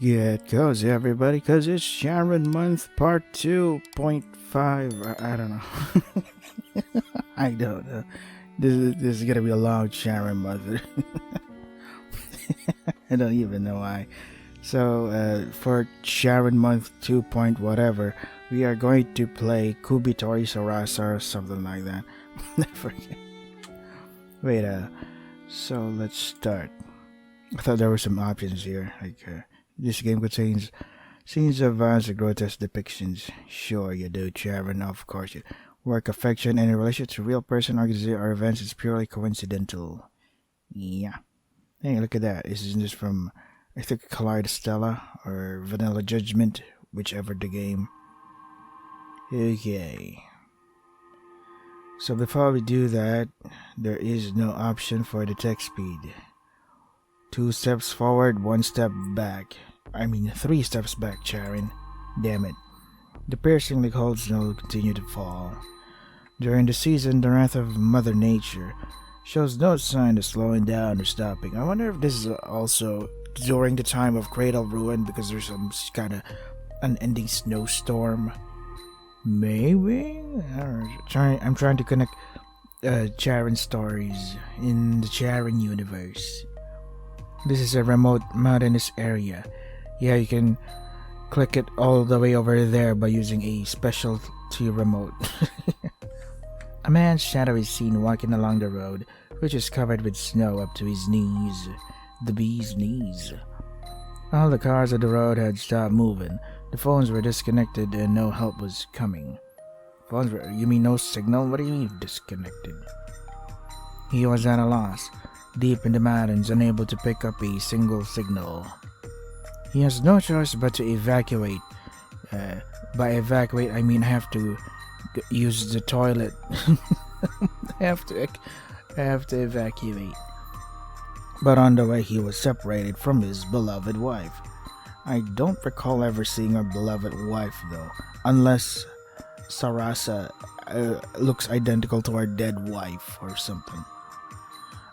Yeah, it goes, everybody, because it's Sharon Month Part 2.5. I don't know. I don't know. This is gonna be a long Sharon Month. I don't even know why. So, for Sharon Month 2. Point whatever, we are going to play Kubitori Sarasa or something like that. I forget. Wait, so let's start. I thought there were some options here, this game contains scenes of violence and grotesque depictions. Sure you do, Sharon, of course you. Work affection and in relation to real person, organization, or events is purely coincidental. Yeah. Hey, look at that. Isn't this from, I think, Collide Stella or Vanilla Judgment, whichever the game. Okay. So before we do that, there is no option for the text speed. 2 steps forward, 1 step back. 3 steps back, Sharon. Damn it. The piercingly cold snow continued to fall. During the season, the wrath of Mother Nature shows no sign of slowing down or stopping. I wonder if this is also during the time of Cradle Ruin because there's some kind of unending snowstorm. Maybe? I'm trying to connect Sharon stories in the Sharon universe. This is a remote mountainous area. Yeah, you can click it all the way over there by using a specialty remote. A man's shadow is seen walking along the road, which is covered with snow up to his knees. The bee's knees. All the cars on the road had stopped moving. The phones were disconnected and no help was coming. You mean no signal? What do you mean disconnected? He was at a loss, deep in the mountains, unable to pick up a single signal. He has no choice but to evacuate. By evacuate, I mean I have to use the toilet. I have to evacuate. But on the way, he was separated from his beloved wife. I don't recall ever seeing our beloved wife, though, unless Sarasa looks identical to our dead wife or something.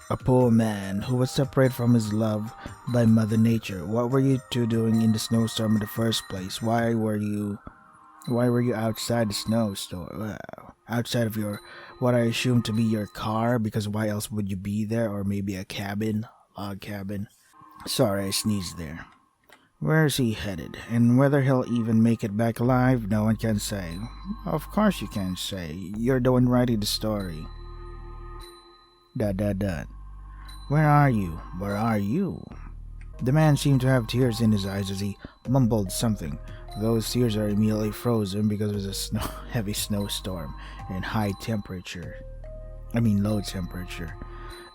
A poor man who was separated from his love by Mother Nature. What were you two doing in the snowstorm in the first place? Why were you outside the snowstorm? Outside of your, what I assume to be your car, because why else would you be there? Or maybe a cabin, log cabin. Sorry, I sneezed there. Where is he headed? And whether he'll even make it back alive, no one can say. Of course you can't say. You're the one writing the story. ... Where are you? Where are you? The man seemed to have tears in his eyes as he mumbled something. Those tears are immediately frozen because of the heavy snowstorm and low temperature.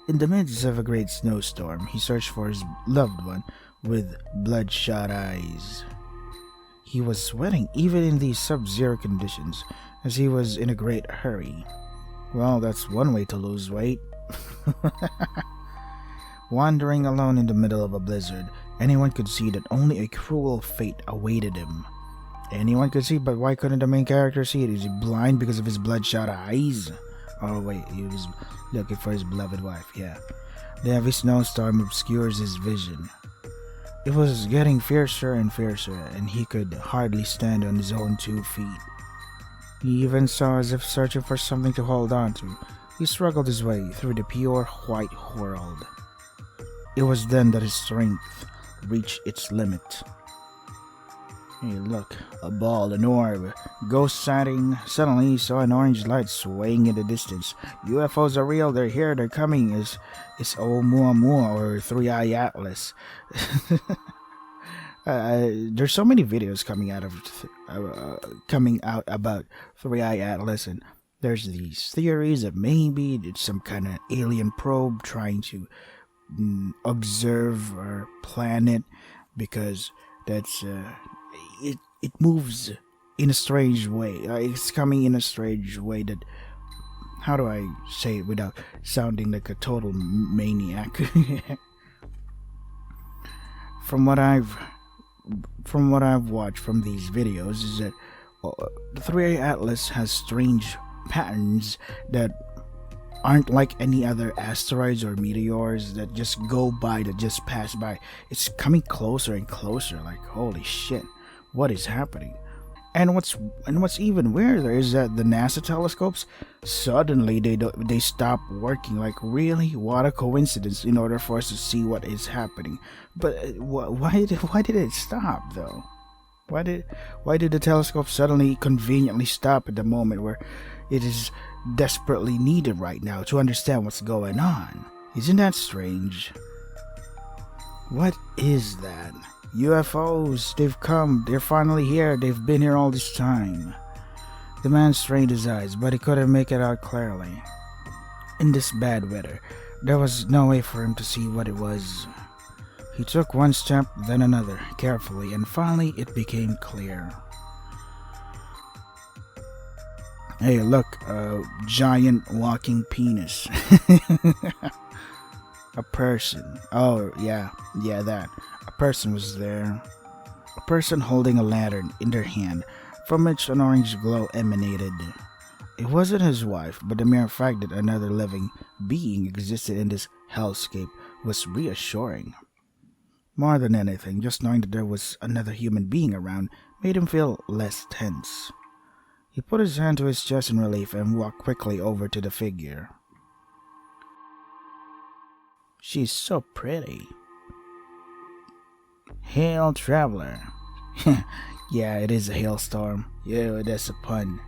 In the midst of a great snowstorm, he searched for his loved one with bloodshot eyes. He was sweating even in these sub-zero conditions, as he was in a great hurry. Well, that's one way to lose weight. Wandering alone in the middle of a blizzard, anyone could see that only a cruel fate awaited him. Anyone could see, but why couldn't the main character see it? Is he blind because of his bloodshot eyes? Oh wait, he was looking for his beloved wife, yeah. The heavy snowstorm obscures his vision. It was getting fiercer and fiercer, and he could hardly stand on his own 2 feet. He even saw as if searching for something to hold on to. He struggled his way through the pure white world. It was then that his strength reached its limit. Hey, look, a ball, an orb, ghost sighting. Suddenly he saw an orange light swaying in the distance. UFOs are real, they're here, they're coming. It's Oumuamua or Three-Eye Atlas. There's so many videos coming out about Three-Eye Atlas, and there's these theories that maybe it's some kind of alien probe trying to observe our planet, because that's it moves in a strange way. It's coming in a strange way that, how do I say it without sounding like a total maniac? From what I've watched from these videos is that the 3A Atlas has strange patterns that aren't like any other asteroids or meteors that just go by, that just pass by. It's coming closer and closer, like holy shit, what is happening? And what's even weirder is that the NASA telescopes suddenly they stop working. Like really, what a coincidence! In order for us to see what is happening, but why did it stop though? Why did the telescope suddenly conveniently stop at the moment where it is desperately needed right now to understand what's going on? Isn't that strange? What is that? UFOs, they've come, they're finally here, they've been here all this time. The man strained his eyes, but he couldn't make it out clearly. In this bad weather, there was no way for him to see what it was. He took one step, then another, carefully, and finally it became clear. Hey, look, a giant walking penis. A person. Oh, yeah, that. A person was there. A person holding a lantern in their hand, from which an orange glow emanated. It wasn't his wife, but the mere fact that another living being existed in this hellscape was reassuring. More than anything, just knowing that there was another human being around made him feel less tense. He put his hand to his chest in relief and walked quickly over to the figure. She's so pretty. Hail, traveler. Yeah, it is a hailstorm. Yeah, that's a pun.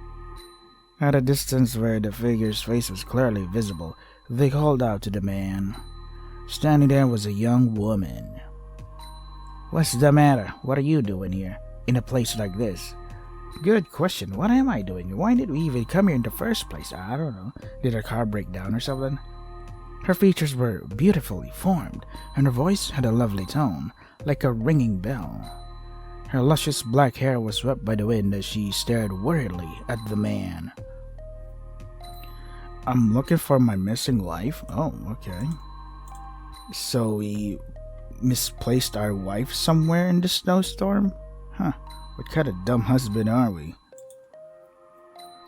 At a distance where the figure's face was clearly visible, they called out to the man. Standing there was a young woman. What's the matter? What are you doing here, in a place like this? Good question. What am I doing? Why did we even come here in the first place? I don't know. Did our car break down or something? Her features were beautifully formed, and her voice had a lovely tone, like a ringing bell. Her luscious black hair was swept by the wind as she stared worriedly at the man. I'm looking for my missing wife? Oh, okay. So we misplaced our wife somewhere in the snowstorm? Huh, what kind of dumb husband are we?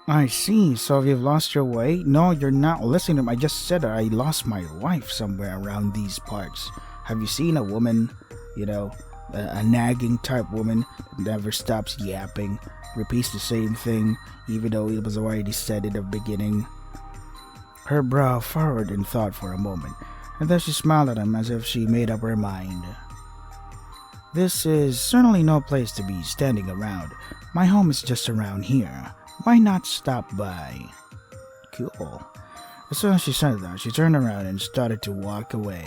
I see, so you've lost your way? No, you're not listening to me. I just said I lost my wife somewhere around these parts. Have you seen a woman, a nagging type woman that never stops yapping, repeats the same thing, even though it was already said in the beginning? Her brow furrowed in thought for a moment, and then she smiled at him as if she made up her mind. This is certainly no place to be standing around. My home is just around here. Why not stop by? Cool. As soon as she said that, she turned around and started to walk away.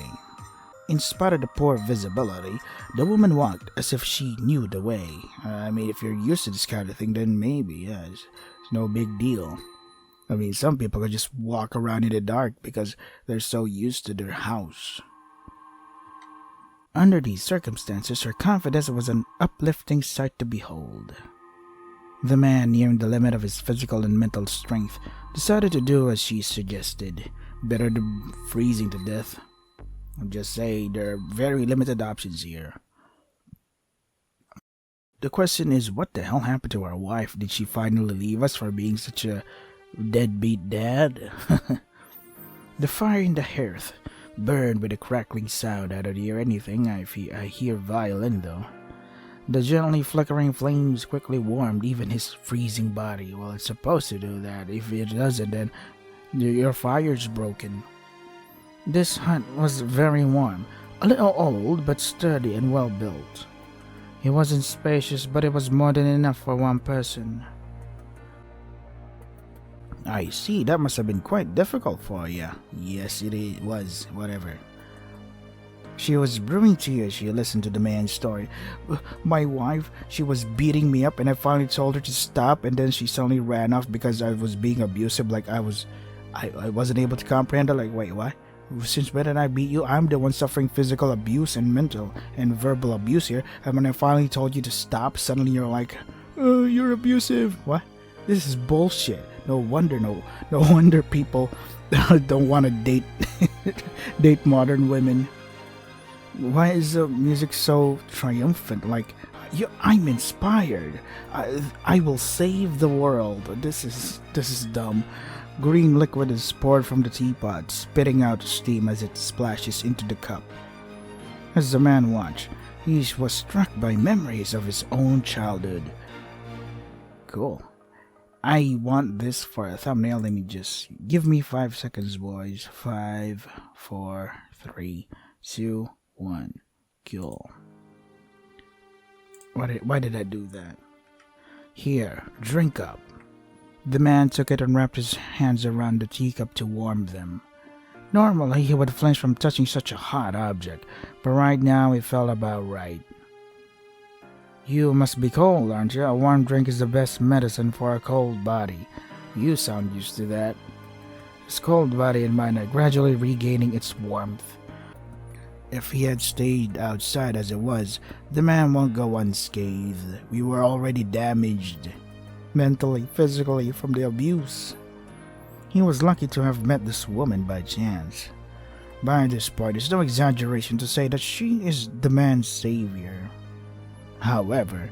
In spite of the poor visibility, the woman walked as if she knew the way. If you're used to this kind of thing, then maybe, yeah, it's no big deal. Some people could just walk around in the dark because they're so used to their house. Under these circumstances, her confidence was an uplifting sight to behold. The man, nearing the limit of his physical and mental strength, decided to do as she suggested. Better than freezing to death. I'll just say there are very limited options here. The question is, what the hell happened to our wife? Did she finally leave us for being such a deadbeat dad? The fire in the hearth burned with a crackling sound. I don't hear anything. I hear violin though. The gently flickering flames quickly warmed even his freezing body. Well, it's supposed to do that. If it doesn't, then your fire's broken. This hut was very warm, a little old but sturdy and well built. It wasn't spacious, but it was more than enough for one person. I see, that must have been quite difficult for you. Yes, it was, whatever. She was brewing tears. She listened to the man's story. My wife, she was beating me up and I finally told her to stop, and then she suddenly ran off because I was being abusive. Like I wasn't able to comprehend her. Like, wait, what? Since when did I beat you? I'm the one suffering physical abuse and mental and verbal abuse here. And when I finally told you to stop, suddenly you're like, oh, you're abusive. What? This is bullshit. No wonder people don't want to date modern women. Why is the music so triumphant? Like, I'm inspired. I will save the world. This is dumb. Green liquid is poured from the teapot, spitting out steam as it splashes into the cup. As the man watched, he was struck by memories of his own childhood. Cool. I want this for a thumbnail. Let me just give me 5 seconds, boys. 5, 4, 3, 2, 1. Cool. Why did I do that? Here, drink up. The man took it and wrapped his hands around the teacup to warm them. Normally, he would flinch from touching such a hot object, but right now it felt about right. You must be cold, aren't you? A warm drink is the best medicine for a cold body. You sound used to that. His cold body and mind are gradually regaining its warmth. If he had stayed outside as it was, the man won't go unscathed. We were already damaged, mentally, physically, from the abuse. He was lucky to have met this woman by chance. By this point, it's no exaggeration to say that she is the man's savior. However,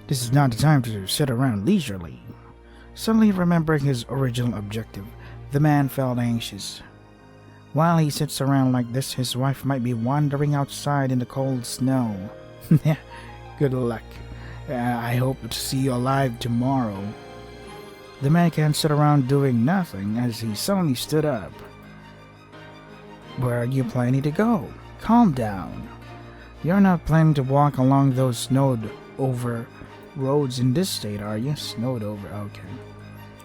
this is not the time to sit around leisurely. Suddenly remembering his original objective, the man felt anxious. While he sits around like this, his wife might be wandering outside in the cold snow. Good luck. I hope to see you alive tomorrow. The man can't sit around doing nothing as he suddenly stood up. Where are you planning to go? Calm down. You're not planning to walk along those snowed over roads in this state, are you? Snowed over, okay.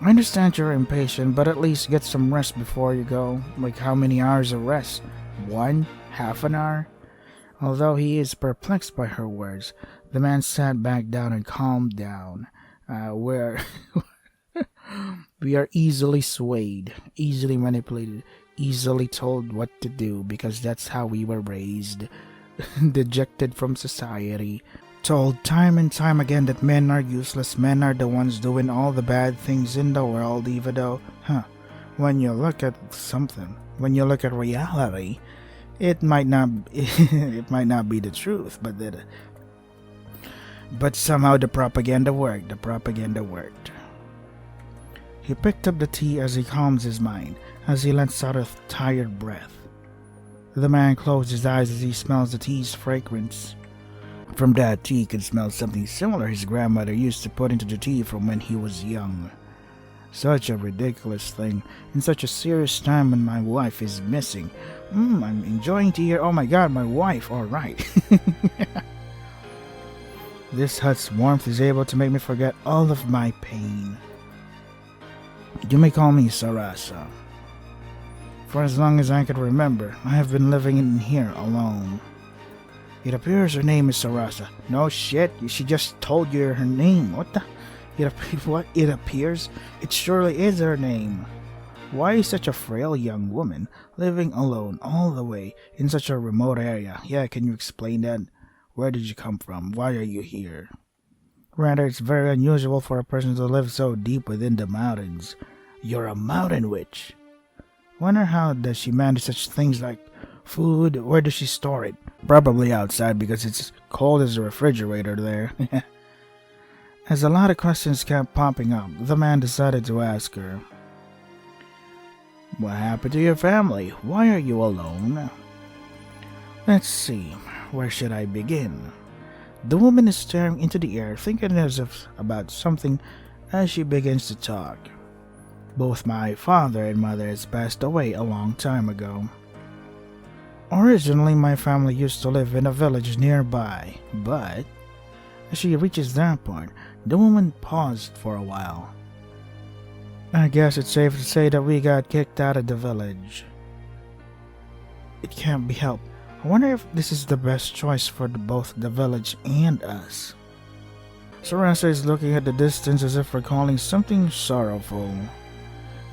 I understand you're impatient, but at least get some rest before you go. Like how many hours of rest? 1? Half an hour? Although he is perplexed by her words, the man sat back down and calmed down. We are easily swayed, easily manipulated, easily told what to do because that's how we were raised. Dejected from society, told time and time again that men are useless, men are the ones doing all the bad things in the world, even though, when you look at something, when you look at reality, it might not be the truth, but somehow the propaganda worked. He picked up the tea as he calms his mind, as he lets out a tired breath. The man closed his eyes as he smells the tea's fragrance. From that tea he could smell something similar his grandmother used to put into the tea from when he was young. Such a ridiculous thing, in such a serious time when my wife is missing. I'm enjoying to hear, oh my god, my wife, alright. This hut's warmth is able to make me forget all of my pain. You may call me Sarasa. For as long as I can remember, I have been living in here alone. It appears her name is Sarasa. No shit, she just told you her name. What the? It appears? It surely is her name. Why is such a frail young woman living alone all the way in such a remote area? Yeah, can you explain that? Where did you come from? Why are you here? Rather, it's very unusual for a person to live so deep within the mountains. You're a mountain witch. Wonder how does she manage such things like food? Where does she store it? Probably outside because it's cold as a refrigerator there. As a lot of questions kept popping up, the man decided to ask her, what happened to your family? Why are you alone? Let's see, where should I begin? The woman is staring into the air, thinking as if about something as she begins to talk. Both my father and mother has passed away a long time ago. Originally, my family used to live in a village nearby, but as she reaches that point, the woman paused for a while. I guess it's safe to say that we got kicked out of the village. It can't be helped. I wonder if this is the best choice for both the village and us. Sarasa is looking at the distance as if recalling something sorrowful.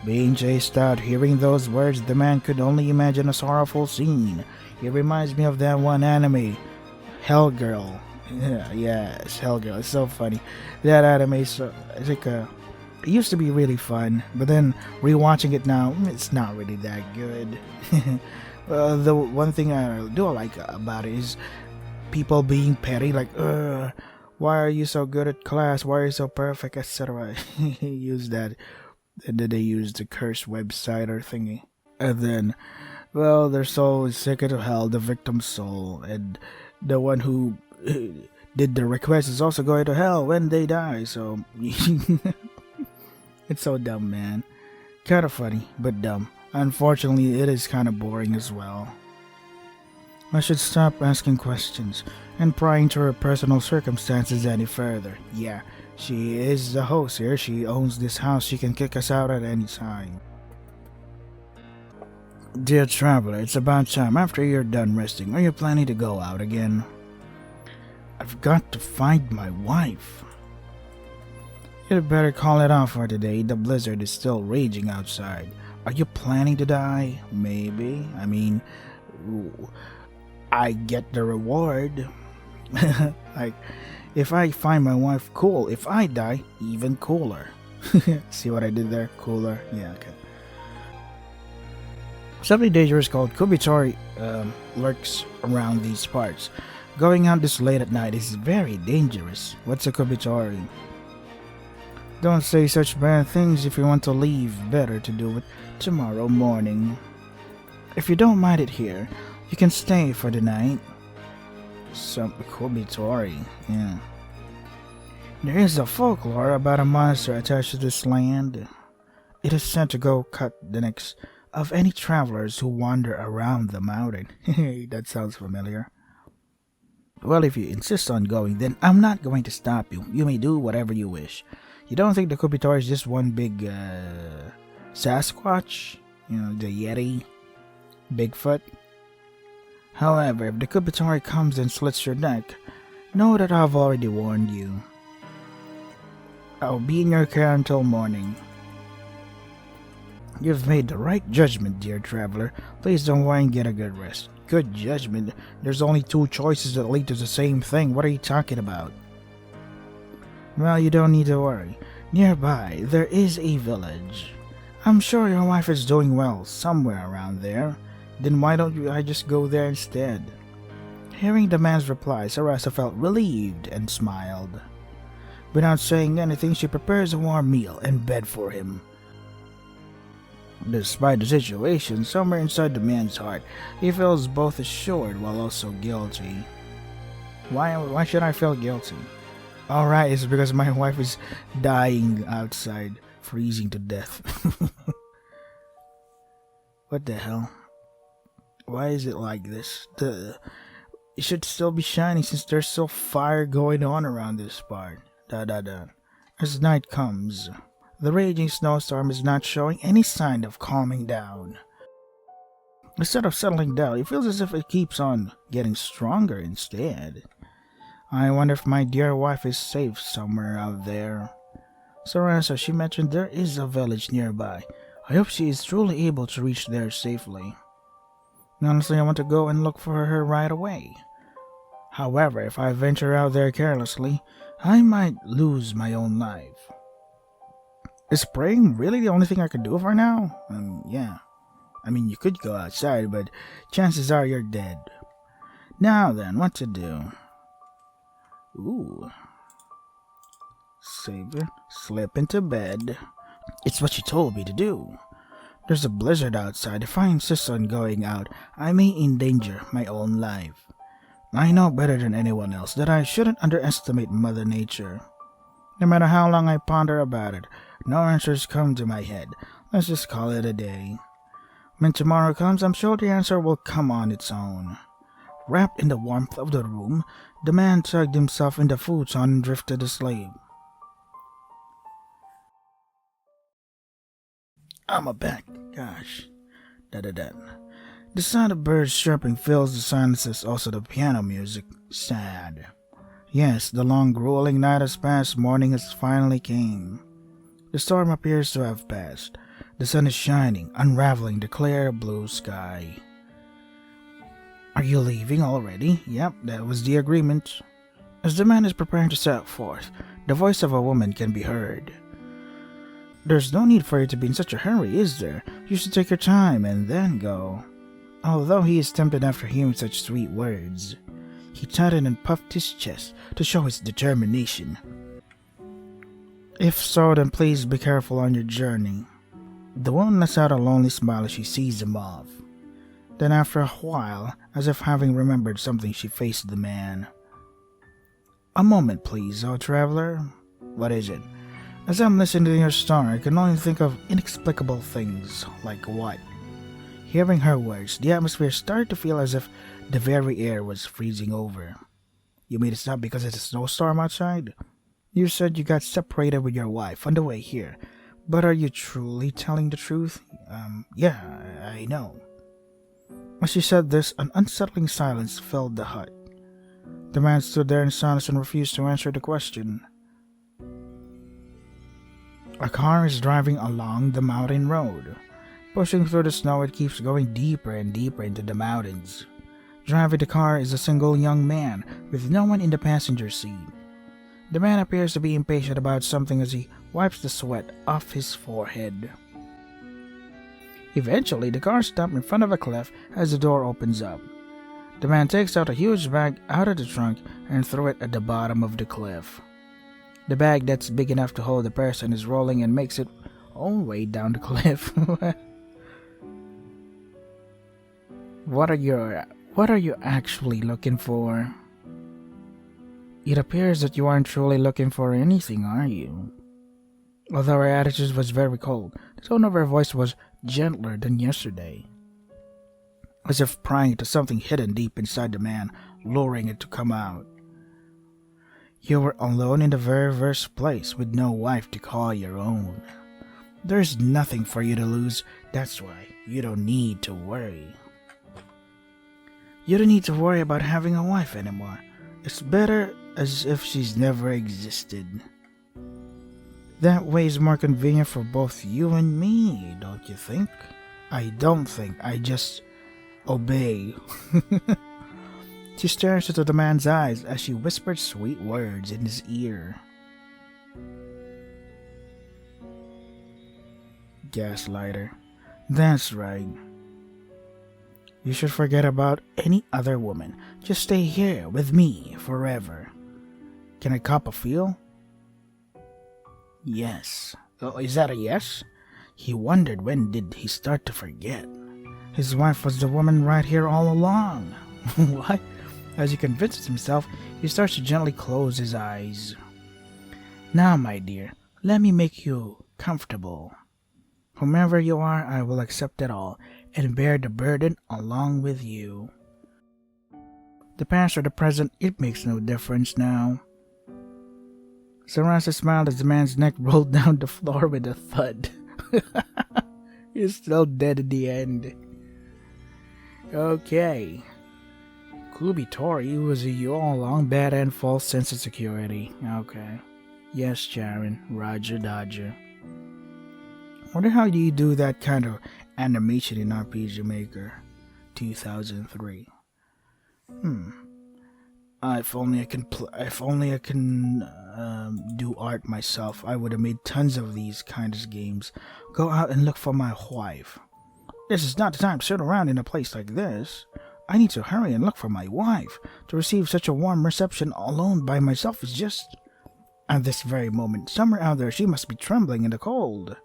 Being chased out, hearing those words, the man could only imagine a sorrowful scene. It reminds me of that one anime, Hell Girl. Yes, Hell Girl. It's so funny. That anime is it used to be really fun, but then rewatching it now, it's not really that good. The one thing I do like about it is people being petty, like, why are you so good at class? Why are you so perfect, etc. Use that And then they use the cursed website or thingy. And then, well, their soul is taken to hell, the victim's soul. And the one who did the request is also going to hell when they die. So, it's so dumb, man. Kind of funny, but dumb. Unfortunately, it is kind of boring as well. I should stop asking questions and prying to her personal circumstances any further. Yeah, she is the host here. She owns this house. She can kick us out at any time. Dear traveler, it's about time. After you're done resting, are you planning to go out again? I've got to find my wife. You'd better call it off for today. The blizzard is still raging outside. Are you planning to die? Maybe. I mean, I get the reward. Like, if I find my wife, cool. If I die, even cooler. See what I did there? Cooler? Yeah, okay. Something dangerous called Kubitori lurks around these parts. Going out this late at night is very dangerous. What's a Kubitori? Don't say such bad things. If you want to leave, better to do it tomorrow morning. If you don't mind it here, you can stay for the night. Some Kubitori, yeah. There is a folklore about a monster attached to this land. It is sent to go cut the necks of any travelers who wander around the mountain. That sounds familiar. Well, if you insist on going, then I'm not going to stop you. You may do whatever you wish. You don't think the Kubitori is just one big Sasquatch? You know, the Yeti? Bigfoot? However, if the Kubitori comes and slits your neck, know that I've already warned you. I'll be in your care until morning. You've made the right judgment, dear traveler. Please don't worry and get a good rest. Good judgment? There's only two choices that lead to the same thing. What are you talking about? Well, you don't need to worry. Nearby, there is a village. I'm sure your wife is doing well somewhere around there. Then why don't I just go there instead? Hearing the man's reply, Sarasa felt relieved and smiled. Without saying anything, she prepares a warm meal and bed for him. Despite the situation, somewhere inside the man's heart, he feels both assured while also guilty. Why should I feel guilty? Alright, it's because my wife is dying outside, freezing to death. What the hell? Why is it like this? It should still be shining since there's still fire going on around this part. As night comes, the raging snowstorm is not showing any sign of calming down. Instead of settling down, it feels as if it keeps on getting stronger instead. I wonder if my dear wife is safe somewhere out there. Sarasa, she mentioned there is a village nearby. I hope she is truly able to reach there safely. Honestly, I want to go and look for her right away. However, if I venture out there carelessly, I might lose my own life. Is praying really the only thing I can do for now? Yeah. I mean, you could go outside, but chances are you're dead. Now then, what to do? Ooh. Save it. Slip into bed. It's what she told me to do. There's a blizzard outside. If I insist on going out, I may endanger my own life. I know better than anyone else that I shouldn't underestimate Mother Nature. No matter how long I ponder about it, no answers come to my head. Let's just call it a day. When tomorrow comes, I'm sure the answer will come on its own. Wrapped in the warmth of the room, the man tucked himself in the futon and drifted asleep. I'm back. Gosh. The sound of birds chirping fills the silences, also the piano music. Sad. Yes, the long grueling night has passed, morning has finally came. The storm appears to have passed. The sun is shining, unraveling the clear blue sky. Are you leaving already? Yep, that was the agreement. As the man is preparing to set forth, the voice of a woman can be heard. There's no need for you to be in such a hurry, is there? You should take your time and then go. Although he is tempted after hearing such sweet words, he tightened and puffed his chest to show his determination. If so, then please be careful on your journey. The woman lets out a lonely smile as she sees him off. Then after a while, as if having remembered something, she faced the man. "A moment, please, traveler. What is it?" "As I'm listening to your story, I can only think of inexplicable things." "Like what?" Hearing her words, the atmosphere started to feel as if the very air was freezing over. "You made it stop because it's a snowstorm outside? You said you got separated with your wife on the way here, but are you truly telling the truth?" Yeah, I know." As she said this, an unsettling silence filled the hut. The man stood there in silence and refused to answer the question. A car is driving along the mountain road. Pushing through the snow, it keeps going deeper and deeper into the mountains. Driving the car is a single young man, with no one in the passenger seat. The man appears to be impatient about something as he wipes the sweat off his forehead. Eventually, the car stops in front of a cliff as the door opens up. The man takes out a huge bag out of the trunk and throws it at the bottom of the cliff. The bag that's big enough to hold the person is rolling and makes its own way down the cliff. What are you actually looking for? It appears that you aren't truly looking for anything, are you? Although her attitude was very cold, the tone of her voice was gentler than yesterday, as if prying to something hidden deep inside the man, luring it to come out. You were alone in the very first place, with no wife to call your own. There's nothing for you to lose, that's why you don't need to worry. You don't need to worry about having a wife anymore. It's better as if she's never existed. That way is more convenient for both you and me, don't you think? I don't think, I just obey. She stares into the man's eyes as she whispered sweet words in his ear. Gaslighter. That's right. You should forget about any other woman. Just stay here with me forever. Can I cop a feel? Yes. Oh, is that a yes? He wondered when did he start to forget. His wife was the woman right here all along. What? As he convinces himself, he starts to gently close his eyes. Now, my dear, let me make you comfortable. Whomever you are, I will accept it all and bear the burden along with you. The past or the present, it makes no difference now. Sarasa smiled as the man's neck rolled down the floor with a thud. He's still dead in the end. Okay. Kubitori was a you all along, bad and false sense of security. Okay. Yes, Sharon. Roger Dodger. Wonder how do you do that kind of animation in RPG Maker 2003? If only I can do art myself, I would have made tons of these kinds of games. Go out and look for my wife. This is not the time to sit around in a place like this. I need to hurry and look for my wife. To receive such a warm reception alone by myself is just... At this very moment, somewhere out there she must be trembling in the cold.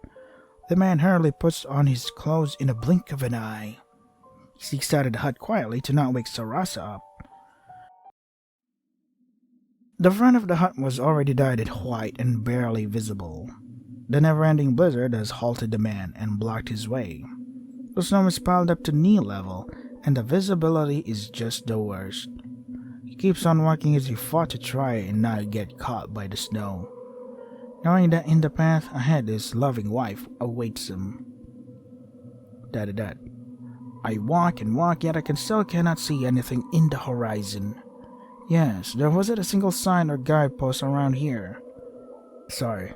The man hurriedly puts on his clothes in a blink of an eye. He sneaks out of the hut quietly to not wake Sarasa up. The front of the hut was already dyed in white and barely visible. The never-ending blizzard has halted the man and blocked his way. The snow is piled up to knee level, and the visibility is just the worst. He keeps on walking as he fought to try and not get caught by the snow, knowing that in the path ahead his loving wife awaits him. I walk and walk, yet I still cannot see anything in the horizon. Yes, there wasn't a single sign or guidepost around here. Sorry.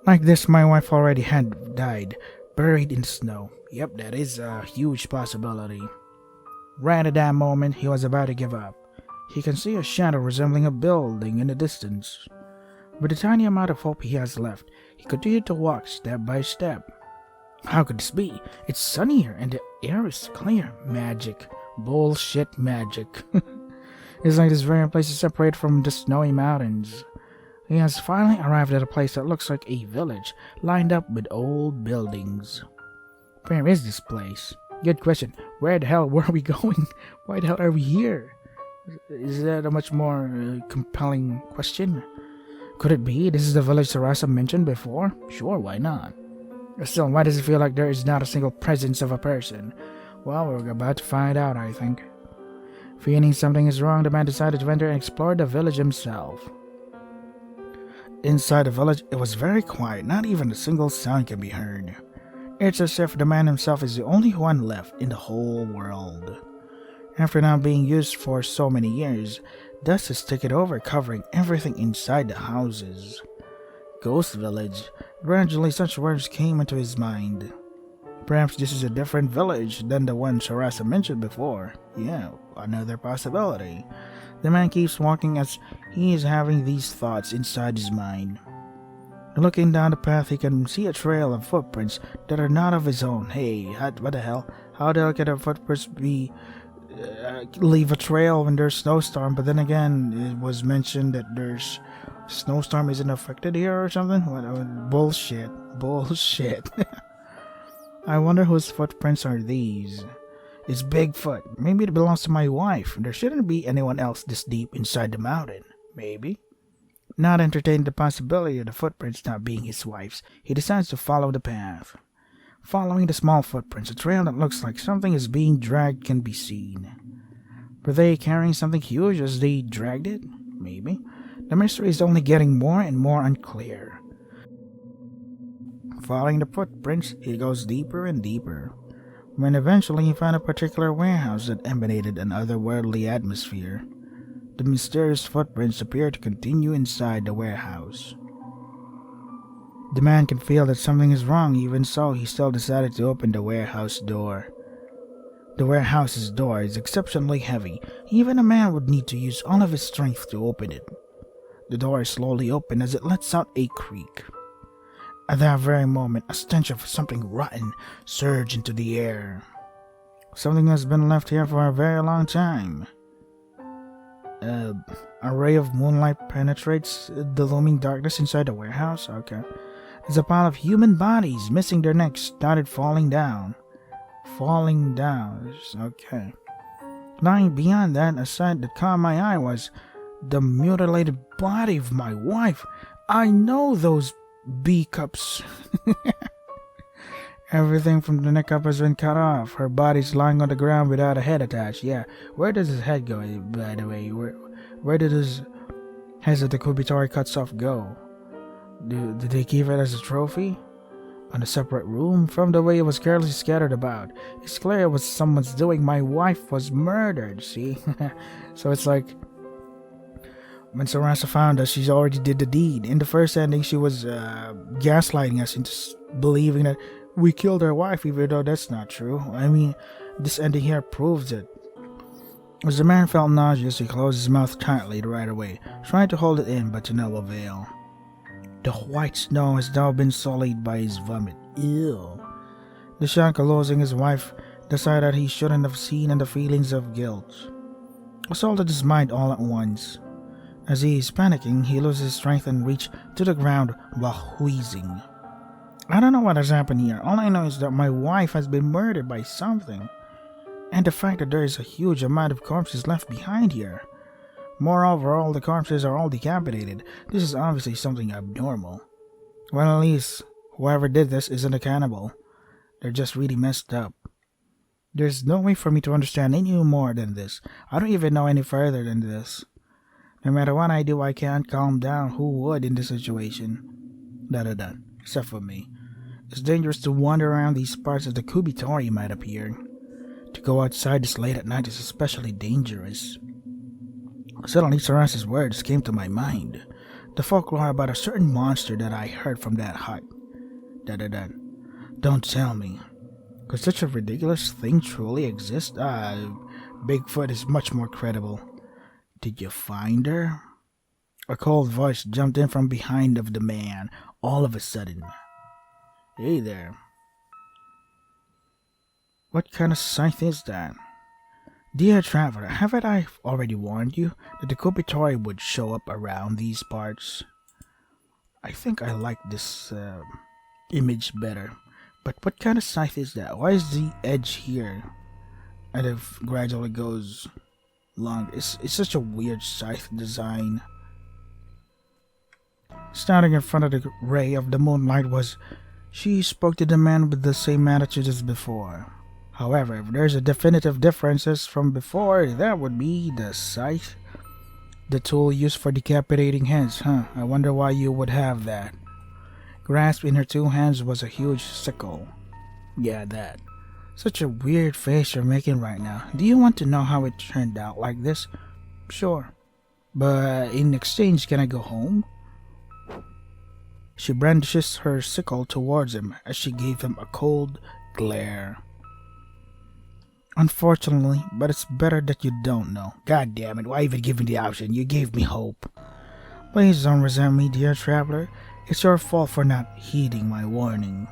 Like this, my wife already had died, buried in snow. Yep, that is a huge possibility. Right at that moment, he was about to give up. He can see a shadow resembling a building in the distance. With the tiny amount of hope he has left, he continued to walk step by step. How could this be? It's sunny here and the air is clear. Magic. Bullshit magic. It's like this very place is separated from the snowy mountains. He has finally arrived at a place that looks like a village, lined up with old buildings. Where is this place? Good question. Where the hell were we going? Why the hell are we here? Is that a much more compelling question? Could it be this is the village Sarasa mentioned before? Sure, why not? Still, why does it feel like there is not a single presence of a person? Well, we're about to find out, I think. Feeling something is wrong, the man decided to enter and explore the village himself. Inside the village, it was very quiet. Not even a single sound can be heard. It's as if the man himself is the only one left in the whole world. After not being used for so many years, dust has taken over, covering everything inside the houses. Ghost village. Gradually, such words came into his mind. Perhaps this is a different village than the one Sarasa mentioned before. Yeah, another possibility. The man keeps walking as he is having these thoughts inside his mind. Looking down the path, he can see a trail of footprints that are not of his own. Hey, what the hell? How the hell can the footprints leave a trail when there's snowstorm? But then again, it was mentioned that there's snowstorm isn't affected here or something. What bullshit. I wonder whose footprints are these. It's Bigfoot. Maybe it belongs to my wife. There shouldn't be anyone else this deep inside the mountain. Maybe. Not entertaining the possibility of the footprints not being his wife's, he decides to follow the path. Following the small footprints, a trail that looks like something is being dragged can be seen. Were they carrying something huge as they dragged it? Maybe. The mystery is only getting more and more unclear. Following the footprints, he goes deeper and deeper, when eventually he found a particular warehouse that emanated an otherworldly atmosphere. The mysterious footprints appear to continue inside the warehouse. The man can feel that something is wrong, even so he still decided to open the warehouse door. The warehouse's door is exceptionally heavy. Even a man would need to use all of his strength to open it. The door is slowly open as it lets out a creak. At that very moment, a stench of something rotten surged into the air. Something has been left here for a very long time. A ray of moonlight penetrates the looming darkness inside the warehouse. Okay. As a pile of human bodies missing their necks started falling down. Okay. Lying beyond that, a sight that caught my eye was the mutilated body of my wife. I know those B-cups. Everything from the neck up has been cut off. Her body's lying on the ground without a head attached. Yeah, where does his head go, by the way? Where did his heads that the Kubitori cuts off go? Did they keep it as a trophy? On a separate room? From the way it was carelessly scattered about, it's clear it was someone's doing. My wife was murdered, see? So it's like, when Sarasa found us, she already did the deed. In the first ending, she was gaslighting us into believing that we killed her wife, even though that's not true. I mean, this ending here proves it. As the man felt nauseous, he closed his mouth tightly right away, trying to hold it in, but to no avail. The white snow has now been sullied by his vomit. Ew. The shock of losing his wife decided he shouldn't have seen, and the feelings of guilt assaulted his mind all at once. As he is panicking, he loses strength and reaches to the ground while wheezing. I don't know what has happened here. All I know is that my wife has been murdered by something, and the fact that there is a huge amount of corpses left behind here. Moreover, all the corpses are all decapitated. This is obviously something abnormal. Well, at least whoever did this isn't a cannibal. They're just really messed up. There's no way for me to understand any more than this. I don't even know any further than this. No matter what I do, I can't calm down. Who would in this situation? Except for me. It's dangerous to wander around these parts as the Kubitori might appear. To go outside this late at night is especially dangerous. Suddenly, Sarasa's words came to my mind. The folklore about a certain monster that I heard from that hut. Don't tell me. Could such a ridiculous thing truly exist? Bigfoot is much more credible. Did you find her? A cold voice jumped in from behind of the man, all of a sudden. Hey there. What kind of sight is that? Dear traveler, haven't I already warned you that the Kubitori would show up around these parts? I think I like this image better. But what kind of scythe is that? Why is the edge here? And it gradually goes long. It's such a weird scythe design. Standing in front of the ray of the moonlight she spoke to the man with the same attitude as before. However, if there's a definitive differences from before, that would be the scythe. The tool used for decapitating heads, huh? I wonder why you would have that. Grasped in her two hands was a huge sickle. Yeah, that. Such a weird face you're making right now. Do you want to know how it turned out like this? Sure. But in exchange, can I go home? She brandishes her sickle towards him as she gave him a cold glare. Unfortunately, but it's better that you don't know. God damn it, why even give me the option? You gave me hope. Please don't resent me, dear traveler. It's your fault for not heeding my warning.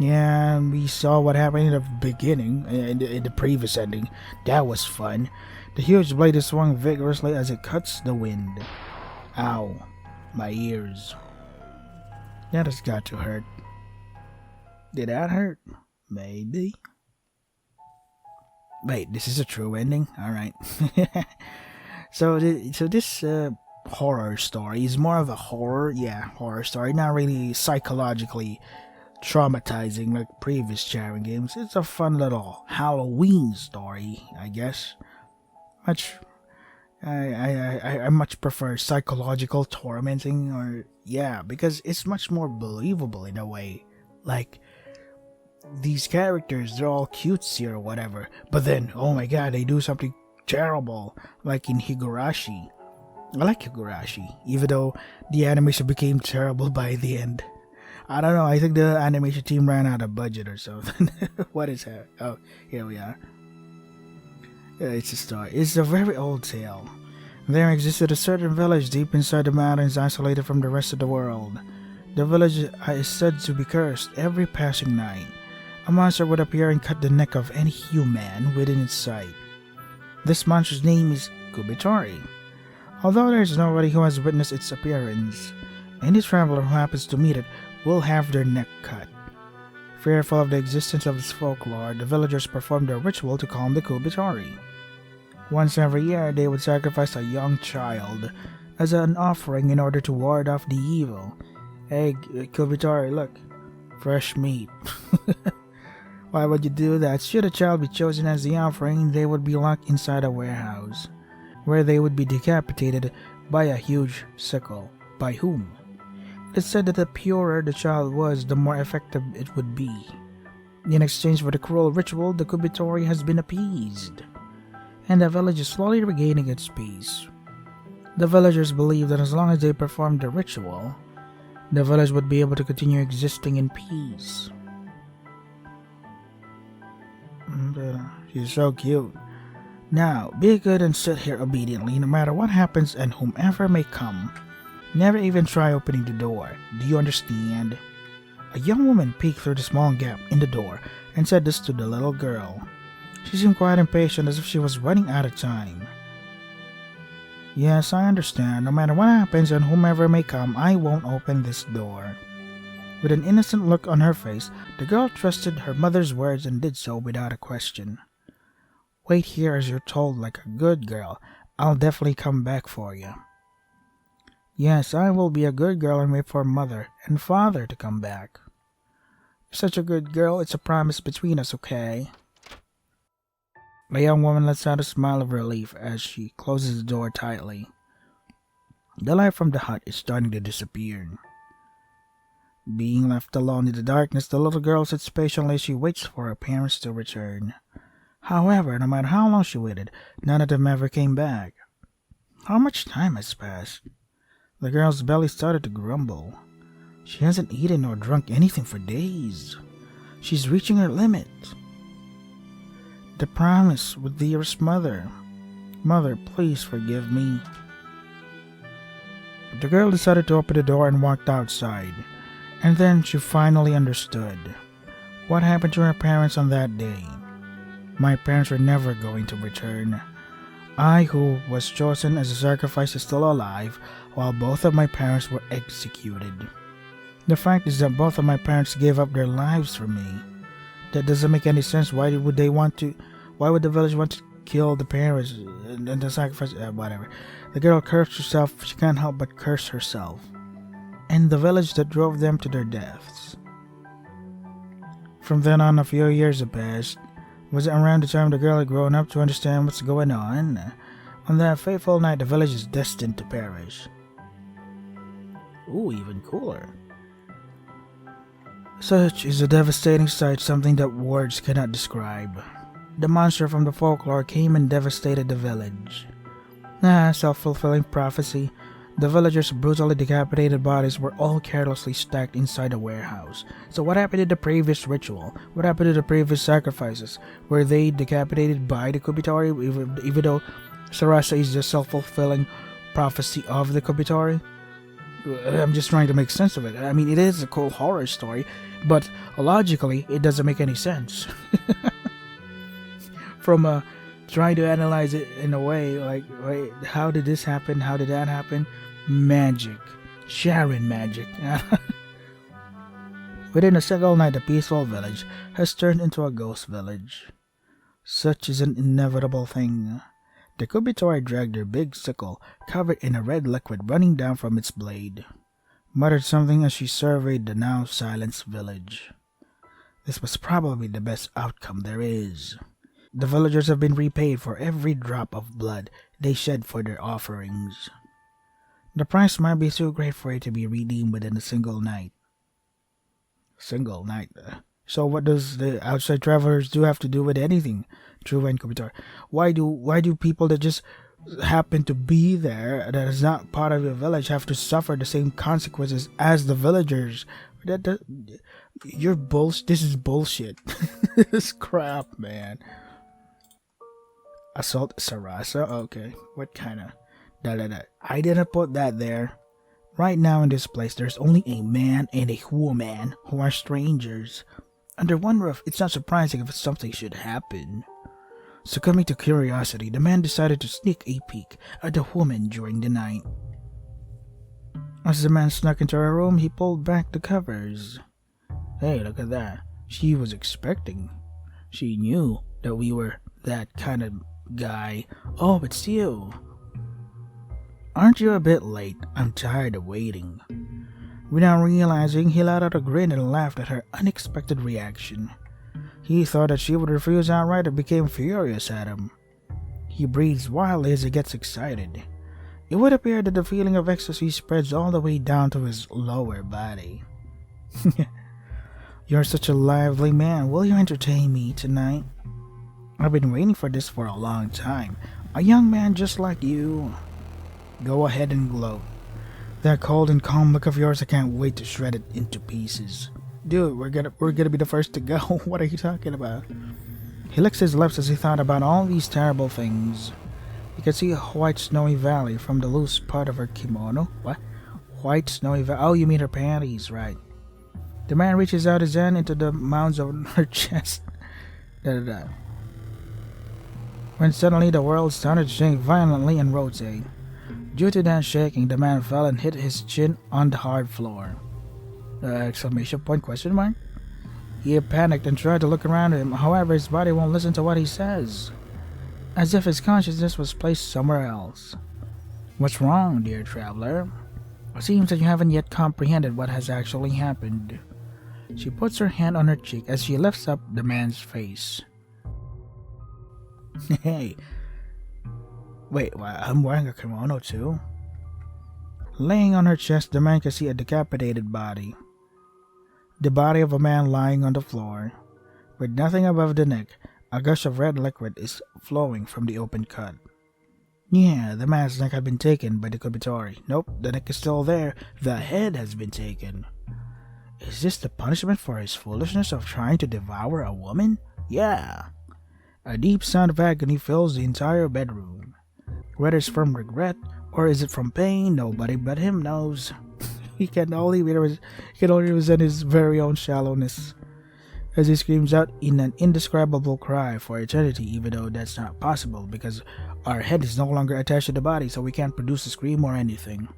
Yeah, we saw what happened in the beginning, in the previous ending. That was fun. The huge blade is swung vigorously as it cuts the wind. Ow, my ears. That has got to hurt. Did that hurt? Maybe. Wait, this is a true ending? Alright. So this horror story is more of a horror story, not really psychologically traumatizing like previous Charing games. It's a fun little Halloween story, I guess. I much prefer psychological tormenting, because it's much more believable in a way. Like, these characters, they're all cutesy or whatever, but then, oh my god, they do something terrible, like in Higurashi. I like Higurashi, even though the animation became terrible by the end. I don't know, I think the animation team ran out of budget or something. What is that? Oh, here we are. It's a story. It's a very old tale. There existed a certain village deep inside the mountains, isolated from the rest of the world. The village is said to be cursed. Every passing night, a monster would appear and cut the neck of any human within its sight. This monster's name is Kubitori. Although there is nobody who has witnessed its appearance, any traveler who happens to meet it will have their neck cut. Fearful of the existence of this folklore, the villagers performed a ritual to calm the Kubitori. Once every year, they would sacrifice a young child as an offering in order to ward off the evil. Hey, Kubitori, look. Fresh meat. Why would you do that? Should a child be chosen as the offering, they would be locked inside a warehouse, where they would be decapitated by a huge sickle. By whom? It is said that the purer the child was, the more effective it would be. In exchange for the cruel ritual, the Kubitori has been appeased, and the village is slowly regaining its peace. The villagers believe that as long as they performed the ritual, the village would be able to continue existing in peace. She's so cute. Now, be good and sit here obediently no matter what happens and whomever may come. Never even try opening the door. Do you understand? A young woman peeked through the small gap in the door and said this to the little girl. She seemed quite impatient, as if she was running out of time. Yes, I understand. No matter what happens and whomever may come, I won't open this door. With an innocent look on her face, the girl trusted her mother's words and did so without a question. Wait here as you're told, like a good girl. I'll definitely come back for you. Yes, I will be a good girl and wait for mother and father to come back. You're such a good girl, it's a promise between us, okay? The young woman lets out a smile of relief as she closes the door tightly. The light from the hut is starting to disappear. Being left alone in the darkness, the little girl sits patiently as she waits for her parents to return. However, no matter how long she waited, none of them ever came back. How much time has passed? The girl's belly started to grumble. She hasn't eaten or drunk anything for days. She's reaching her limit. The promise with dearest mother. Mother, please forgive me. The girl decided to open the door and walked outside. And then she finally understood. What happened to her parents on that day? My parents were never going to return. I, who was chosen as a sacrifice, is still alive, while both of my parents were executed. The fact is that both of my parents gave up their lives for me. That doesn't make any sense. Why would they want to? Why would the village want to kill the parents and the sacrifice? Whatever. The girl cursed herself. She can't help but curse herself. And the village that drove them to their deaths. From then on, a few years have passed. Was it around the time the girl had grown up to understand what's going on? On that fateful night, the village is destined to perish. Ooh, even cooler. Such is a devastating sight, something that words cannot describe. The monster from the folklore came and devastated the village. Self-fulfilling prophecy. The villagers' brutally decapitated bodies were all carelessly stacked inside a warehouse. So what happened to the previous ritual? What happened to the previous sacrifices? Were they decapitated by the Kubitori, even though Sarasa is the self-fulfilling prophecy of the Kubitori? I'm just trying to make sense of it. I mean, it is a cool horror story, but logically, it doesn't make any sense. From trying to analyze it in a way, like, wait, how did this happen? How did that happen? Magic. Sharon magic. Within a single night, the peaceful village has turned into a ghost village. Such is an inevitable thing. The Kubitori dragged their big sickle, covered in a red liquid running down from its blade, muttered something as she surveyed the now silenced village. This was probably the best outcome there is. The villagers have been repaid for every drop of blood they shed for their offerings. The price might be too great for it to be redeemed within a single night. Single night? So what does the outside travelers do have to do with anything? True and Kubitor. Why do people that just happen to be there, that is not part of the village, have to suffer the same consequences as the villagers? You're bullshit. This is bullshit. This is crap, man. Assault Sarasa? Okay. What kind of... I didn't put that there. Right now in this place, there's only a man and a woman who are strangers. Under one roof, it's not surprising if something should happen. Succumbing to curiosity, the man decided to sneak a peek at the woman during the night. As the man snuck into her room, he pulled back the covers. Hey, look at that. She was expecting. She knew that we were that kind of guy. Oh, it's you. Aren't you a bit late? I'm tired of waiting. Without realizing, he let out a grin and laughed at her unexpected reaction. He thought that she would refuse outright and became furious at him. He breathes wildly as he gets excited. It would appear that the feeling of ecstasy spreads all the way down to his lower body. You're such a lively man. Will you entertain me tonight? I've been waiting for this for a long time. A young man just like you. Go ahead and gloat. That cold and calm look of yours, I can't wait to shred it into pieces. Dude, we're gonna be the first to go. What are you talking about? He licked his lips as he thought about all these terrible things. He could see a white snowy valley from the loose part of her kimono. What? White snowy valley? Oh, you mean her panties, right. The man reaches out his hand into the mounds of her chest. When suddenly the world started to shake violently and rotate. Due to that shaking, the man fell and hit his chin on the hard floor. Exclamation point, question mark? He panicked and tried to look around him, however his body won't listen to what he says. As if his consciousness was placed somewhere else. What's wrong, dear traveler? It seems that you haven't yet comprehended what has actually happened. She puts her hand on her cheek as she lifts up the man's face. Hey. Wait, I'm wearing a kimono too? Laying on her chest, the man can see a decapitated body. The body of a man lying on the floor. With nothing above the neck, a gush of red liquid is flowing from the open cut. Yeah, the man's neck had been taken by the Kubitori. Nope, the neck is still there. The head has been taken. Is this the punishment for his foolishness of trying to devour a woman? Yeah. A deep sound of agony fills the entire bedroom. Whether it's from regret or is it from pain, nobody but him knows. He can only resent his very own shallowness as he screams out in an indescribable cry for eternity, even though that's not possible because our head is no longer attached to the body, so we can't produce a scream or anything.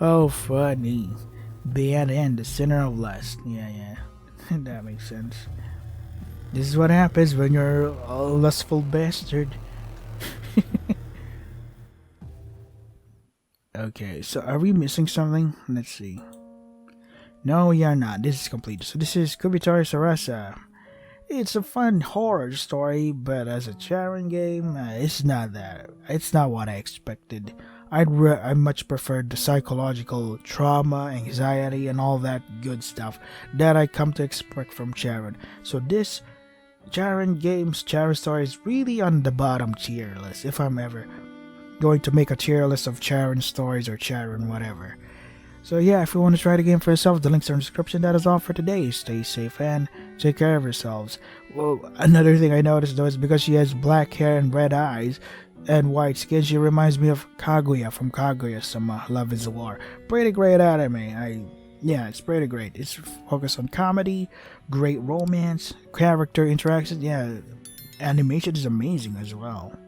Oh, funny. Bad end, the sinner of lust. Yeah, yeah. That makes sense. This is what happens when you're a lustful bastard. Okay, so are we missing something? Let's see. No, we are not. This is complete. So this is Kubitori Sarasa. It's a fun horror story, but as a Charon game, it's not that. It's not what I expected. I much preferred the psychological trauma, anxiety, and all that good stuff that I come to expect from Charon. So this Charon games, Charon story is really on the bottom tier list. If I'm ever going to make a tier list of Charon stories or Charon whatever. So yeah, if you want to try the game for yourself, the links are in the description. That is all for today. Stay safe and take care of yourselves. Well, another thing I noticed though is because she has black hair and red eyes and white skin, she reminds me of Kaguya from Kaguya-sama Love is War. Pretty great anime. Yeah, it's pretty great. It's focused on comedy, great romance, character interaction. Yeah, animation is amazing as well.